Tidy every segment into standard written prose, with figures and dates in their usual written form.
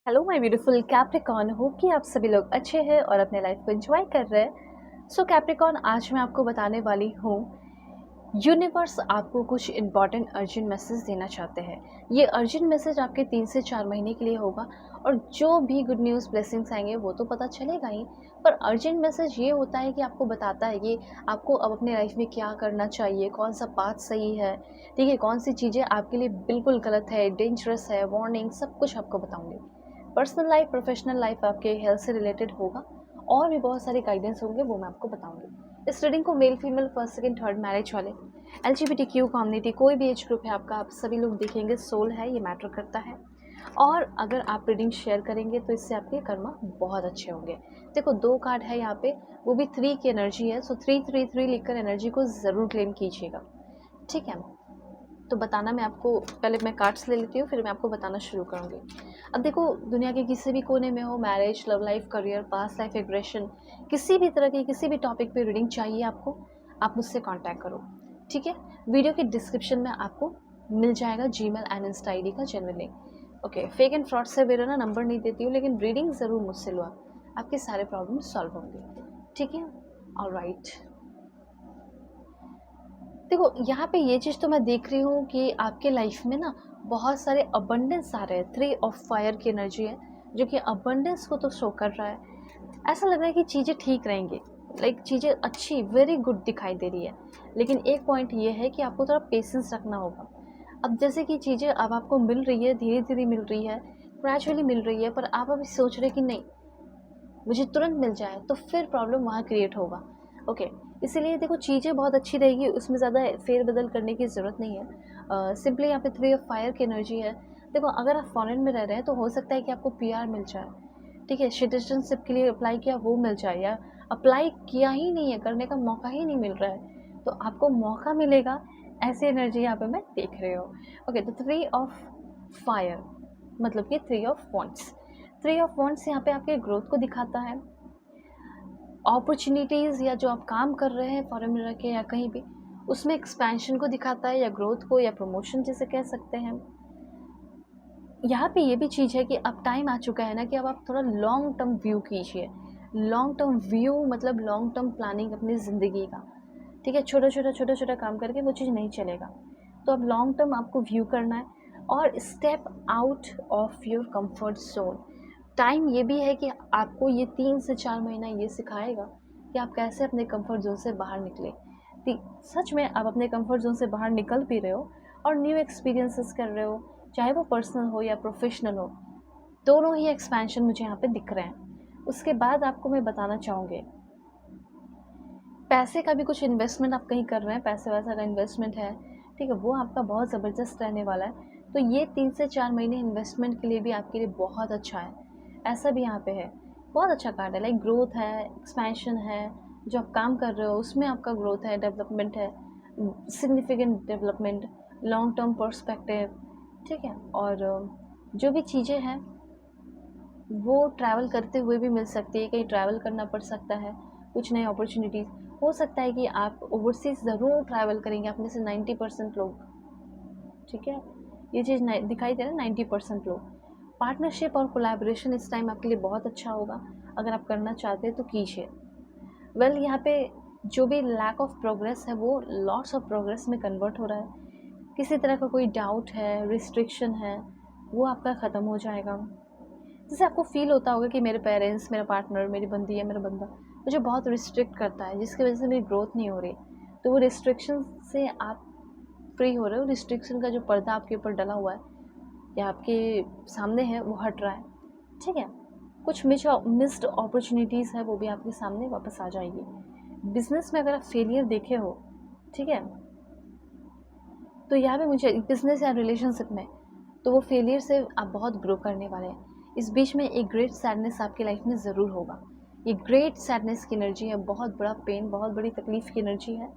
Hello my beautiful Capricorn, hope कि आप सभी लोग अच्छे हैं और अपने लाइफ को एंजॉय कर रहे हैं। सो कैप्रिकॉर्न, आज मैं आपको बताने वाली हूँ, यूनिवर्स आपको कुछ इंपॉर्टेंट अर्जेंट मैसेज देना चाहते हैं। ये अर्जेंट मैसेज आपके 3 से 4 महीने के लिए होगा और जो भी गुड न्यूज़ ब्लेसिंग्स आएंगे वो तो पता चलेगा ही, पर अर्जेंट मैसेज ये होता है कि आपको बताता है कि आपको अब अपने लाइफ में क्या करना चाहिए, कौन सा पाथ सही है, ठीक है, कौन सी चीज़ें आपके लिए बिल्कुल गलत है, डेंजरस है, वार्निंग, सब कुछ आपको बताऊंगी। पर्सनल लाइफ, प्रोफेशनल लाइफ, आपके हेल्थ से रिलेटेड होगा और भी बहुत सारे गाइडेंस होंगे, वो मैं आपको बताऊंगी। इस रीडिंग को male, female, first, second, third, marriage वाले, LGBTQ कम्युनिटी, कोई भी एज ग्रुप है आपका, आप सभी लोग देखेंगे। सोल है, ये मैटर करता है। और अगर आप रीडिंग शेयर करेंगे तो इससे आपके कर्मा बहुत अच्छे होंगे। देखो, 2 कार्ड है यहाँ पे, वो भी 3 की एनर्जी है। सो 333 लिखकर एनर्जी को ज़रूर क्लेम कीजिएगा, ठीक है। तो बताना, मैं आपको पहले मैं कार्ड्स ले लेती हूँ, फिर मैं आपको बताना शुरू करूँगी। अब देखो, दुनिया के किसी भी कोने में हो, marriage, love life, career, past life aggression, किसी भी तरह की किसी भी टॉपिक पे रीडिंग चाहिए आपको, आप मुझसे कांटेक्ट करो, ठीक है। वीडियो के डिस्क्रिप्शन में आपको मिल जाएगा जीमेल एंड इंस्टा ID का genuine link. Okay, fake and fraud से मेरा ना नंबर नहीं देती हूँ, लेकिन रीडिंग ज़रूर मुझसे लो, आपके सारे प्रॉब्लम सॉल्व होंगे, ठीक है। ऑलराइट, देखो यहाँ पे ये चीज़ तो मैं देख रही हूँ कि आपके लाइफ में ना बहुत सारे अबंडेंस आ रहे हैं। 3 ऑफ फायर की एनर्जी है जो कि अबंडेंस को तो शो कर रहा है। ऐसा लग रहा है कि चीज़ें ठीक रहेंगी, लाइक चीज़ें अच्छी, वेरी गुड दिखाई दे रही है। लेकिन एक पॉइंट ये है कि आपको थोड़ा पेशेंस रखना होगा। अब जैसे कि चीज़ें अब आपको मिल रही है, धीरे धीरे मिल रही है, ग्रेजुअली मिल रही है, पर आप अभी सोच रहे कि नहीं मुझे तुरंत मिल जाए, तो फिर प्रॉब्लम वहाँ क्रिएट होगा। ओके, इसीलिए देखो, चीज़ें बहुत अच्छी रहेगी, उसमें ज़्यादा फेरबदल करने की ज़रूरत नहीं है। सिंपली यहाँ पे 3 ऑफ फायर की एनर्जी है। देखो, अगर आप फॉरेन में रह रहे हैं तो हो सकता है कि आपको PR मिल जाए, ठीक है। सिटीजनशिप के लिए अप्लाई किया, वो मिल जाए, या अप्लाई किया ही नहीं है, करने का मौका ही नहीं मिल रहा है, तो आपको मौका मिलेगा। ऐसी एनर्जी यहाँ पे मैं देख रही हूँ। ओके, तो 3 ऑफ फायर मतलब कि 3 ऑफ वॉन्ड्स। 3 ऑफ वॉन्ड्स यहाँ पे आपके ग्रोथ को दिखाता है, अपॉर्चुनिटीज़, या जो आप काम कर रहे हैं फॉरेन में रह के या कहीं भी, उसमें एक्सपेंशन को दिखाता है, या ग्रोथ को, या प्रमोशन जिसे कह सकते हैं। यहाँ पे ये भी चीज़ है कि अब टाइम आ चुका है ना कि अब आप थोड़ा लॉन्ग टर्म व्यू कीजिए। लॉन्ग टर्म व्यू मतलब लॉन्ग टर्म प्लानिंग अपनी ज़िंदगी का, ठीक है। छोटा छोटा काम करके वो चीज़ नहीं चलेगा, तो अब लॉन्ग टर्म आपको व्यू करना है और step out of your comfort zone. Time ये भी है कि आपको ये 3 से 4 महीना ये सिखाएगा कि आप कैसे अपने कंफर्ट जोन से बाहर निकले। सच में आप अपने कंफर्ट जोन से बाहर निकल भी रहे हो और न्यू एक्सपीरियंसेस कर रहे हो, चाहे वो पर्सनल हो या प्रोफेशनल हो, दोनों ही एक्सपेंशन मुझे यहाँ पे दिख रहे हैं। उसके बाद आपको मैं बताना चाहूँगी, पैसे का भी कुछ इन्वेस्टमेंट आप कहीं कर रहे हैं, पैसे वैसा का इन्वेस्टमेंट है, ठीक है, वो आपका बहुत ज़बरदस्त रहने वाला है। तो ये 3 से 4 महीने इन्वेस्टमेंट के लिए भी आपके लिए बहुत अच्छा है। ऐसा भी यहाँ पे है, बहुत अच्छा कार्ड है, लाइक ग्रोथ है, एक्सपेंशन है, जो आप काम कर रहे हो उसमें आपका ग्रोथ है, डेवलपमेंट है, significant development, long term perspective, ठीक है। और जो भी चीज़ें हैं वो ट्रैवल करते हुए भी मिल सकती है, कहीं ट्रैवल करना पड़ सकता है, कुछ नई अपॉर्चुनिटीज़ हो सकता है कि आप ओवरसीज़ ज़रूर ट्रैवल करेंगे, आप में से 90% लोग, ठीक है। ये चीज़ दिखाई दे रहा है, 90% लोग। पार्टनरशिप और कोलैबोरेशन इस टाइम आपके लिए बहुत अच्छा होगा, अगर आप करना चाहते हैं तो कीजिए। वेल, यहाँ पे जो भी लैक ऑफ प्रोग्रेस है वो लॉट्स ऑफ प्रोग्रेस में कन्वर्ट हो रहा है। किसी तरह का कोई डाउट है, रिस्ट्रिक्शन है, वो आपका ख़त्म हो जाएगा। जैसे आपको फ़ील होता होगा कि मेरे पेरेंट्स, मेरा पार्टनर, मेरी बंदी या मेरा बंदा मुझे बहुत रिस्ट्रिक्ट करता है, जिसकी वजह से मेरी ग्रोथ नहीं हो रही, तो वो रिस्ट्रिक्शन से आप फ्री हो रहे हो। रिस्ट्रिक्शन का जो पर्दा आपके ऊपर डला हुआ है या आपके सामने है, वो हट रहा है, ठीक है। कुछ मिस्ड अपॉर्चुनिटीज़ है, वो भी आपके सामने वापस आ जाएगी। बिजनेस में अगर आप फेलियर देखे हो, ठीक है, तो यहाँ पे मुझे बिजनेस या रिलेशनशिप में, तो वो फेलियर से आप बहुत ग्रो करने वाले हैं। इस बीच में एक ग्रेट सैडनेस आपकी लाइफ में ज़रूर होगा। ये ग्रेट सैडनेस की एनर्जी है, बहुत बड़ा पेन, बहुत बड़ी तकलीफ़ की एनर्जी है।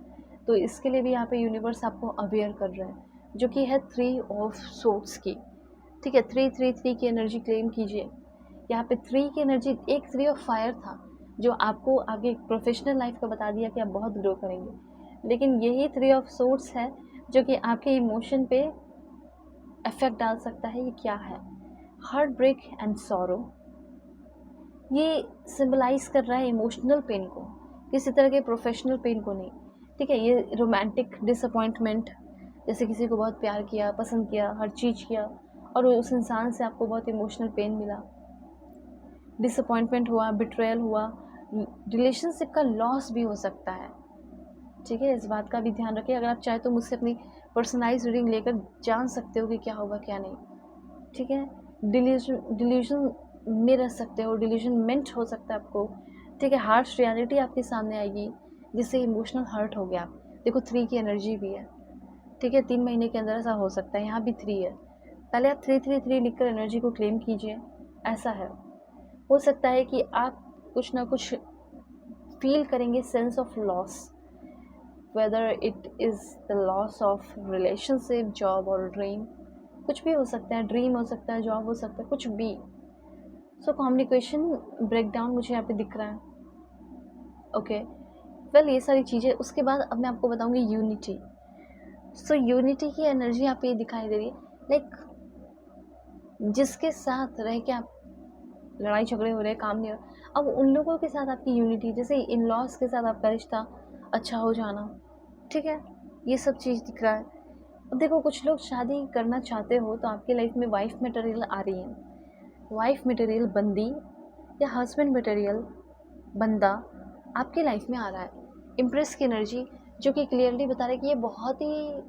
तो इसके लिए भी यहाँ पे यूनिवर्स आपको अवेयर कर रहा है, जो कि है 3 ऑफ सोर्ड्स की, ठीक है। 333 की एनर्जी क्लेम कीजिए। यहाँ पे 3 की एनर्जी, एक 3 ऑफ फायर था जो आपको आगे प्रोफेशनल लाइफ का बता दिया कि आप बहुत ग्रो करेंगे, लेकिन यही 3 ऑफ सोर्ड्स है जो कि आपके इमोशन पे इफ़ेक्ट डाल सकता है। ये क्या है? हार्ट ब्रेक एंड सॉरो, ये सिंबलाइज कर रहा है इमोशनल पेन को, किसी तरह के प्रोफेशनल पेन को नहीं। ठीक है, ये रोमांटिक डिसअपॉइंटमेंट, जैसे किसी को बहुत प्यार किया, पसंद किया, हर चीज़ किया, और उस इंसान से आपको बहुत इमोशनल पेन मिला, डिसअपॉइंटमेंट हुआ, बिट्रेयल हुआ, रिलेशनशिप का लॉस भी हो सकता है। ठीक है, इस बात का भी ध्यान रखिए। अगर आप चाहे तो मुझसे अपनी पर्सनलाइज रीडिंग लेकर जान सकते हो कि क्या होगा क्या नहीं। ठीक है, डिल्यूजन में रह सकते हो, डिल्यूजनमेंट हो सकता है आपको। ठीक है, हार्श रियलिटी आपके सामने आएगी जिससे इमोशनल हर्ट हो गया। देखो 3 की एनर्जी भी है। ठीक है, 3 महीने के अंदर ऐसा हो सकता है। यहाँ भी 3 है। पहले आप 333 लिखकर एनर्जी को क्लेम कीजिए। ऐसा है, हो सकता है कि आप कुछ ना कुछ फील करेंगे, sense of loss, whether it is the loss of relationship, job और ड्रीम। कुछ भी हो सकता है, ड्रीम हो सकता है, जॉब हो सकता है, कुछ भी। सो कम्युनिकेशन ब्रेकडाउन मुझे यहाँ पे दिख रहा है। ओके, वेल ये सारी चीज़ें। उसके बाद अब मैं आपको बताऊंगी यूनिटी। सो यूनिटी की एनर्जी यहाँ पे ये दिखाई दे रही है, लाइक जिसके साथ रह के आप लड़ाई झगड़े हो रहे, काम नहीं हो रहा, अब उन लोगों के साथ आपकी यूनिटी, जैसे इन लॉज के साथ आपका रिश्ता अच्छा हो जाना। ठीक है, ये सब चीज़ दिख रहा है। अब देखो, कुछ लोग शादी करना चाहते हो तो आपकी लाइफ में वाइफ मटेरियल आ रही है, वाइफ मटेरियल बंदी या हस्बैंड मटेरियल बंदा आपके लाइफ में आ रहा है। इम्प्रेस की एनर्जी जो कि क्लियरली बता रहा है कि ये बहुत ही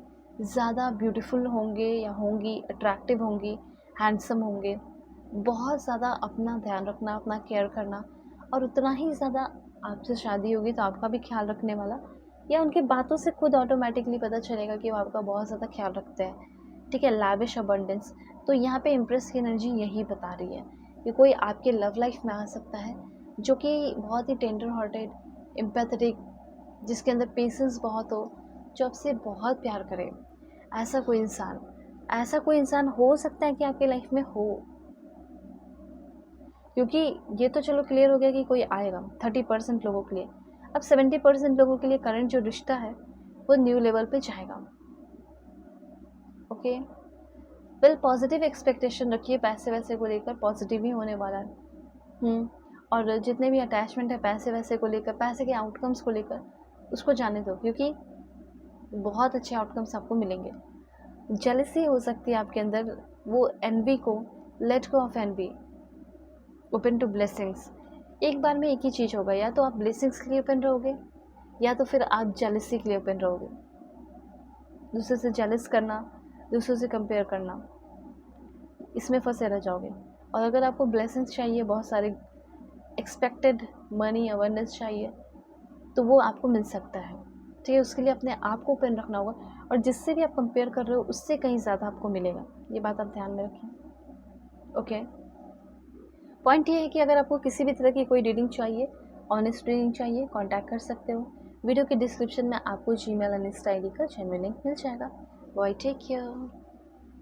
ज़्यादा ब्यूटीफुल होंगे या होंगी, अट्रैक्टिव होंगी, हैंडसम होंगे, बहुत ज़्यादा अपना ध्यान रखना, अपना केयर करना, और उतना ही ज़्यादा आपसे शादी होगी तो आपका भी ख्याल रखने वाला, या उनकी बातों से खुद ऑटोमेटिकली पता चलेगा कि वो आपका बहुत ज़्यादा ख्याल रखते हैं। ठीक है, लैविश अबंडेंस। तो यहाँ पे इम्प्रेस की एनर्जी यही बता रही है कि कोई आपके लव लाइफ में आ सकता है जो कि बहुत ही टेंडर हार्टेड, एम्पैथेटिक, जिसके अंदर पेशेंस बहुत हो, जो आपसे बहुत प्यार करे। ऐसा कोई इंसान, ऐसा कोई इंसान हो सकता है कि आपकी लाइफ में हो, क्योंकि ये तो चलो क्लियर हो गया कि कोई आएगा 30% लोगों के लिए। अब 70% लोगों के लिए करंट जो रिश्ता है वो न्यू लेवल पे जाएगा। ओके, वेल पॉजिटिव एक्सपेक्टेशन रखिए, पैसे वैसे को लेकर पॉजिटिव ही होने वाला है। और जितने भी अटैचमेंट है पैसे वैसे को लेकर, पैसे के आउटकम्स को लेकर, उसको जाने दो, क्योंकि बहुत अच्छे आउटकम्स आपको मिलेंगे। जेलसी हो सकती है आपके अंदर, वो एनवी को let go of envy, open to blessings. एक बार में एक ही चीज़ होगा, या तो आप ब्लेसिंग्स के लिए ओपन रहोगे या तो फिर आप जेलसी के लिए ओपन रहोगे। दूसरे से जेलस करना, दूसरों से कंपेयर करना, इसमें फंसे रह जाओगे। और अगर आपको ब्लेसिंग्स चाहिए, बहुत सारे एक्सपेक्टेड मनी अवेयरनेस चाहिए, तो वो आपको मिल सकता है। ठीक है, उसके लिए अपने आप को ओपन रखना होगा, और जिससे भी आप कंपेयर कर रहे हो उससे कहीं ज़्यादा आपको मिलेगा। ये बात आप ध्यान में रखें। ओके, पॉइंट ये है कि अगर आपको किसी भी तरह की कोई रीडिंग चाहिए, ऑनेस्ट रीडिंग चाहिए, कांटेक्ट कर सकते हो। वीडियो के डिस्क्रिप्शन में आपको जीमेल और इंस्टा आईडी का जेन्युइन लिंक मिल जाएगा। Bye, take care.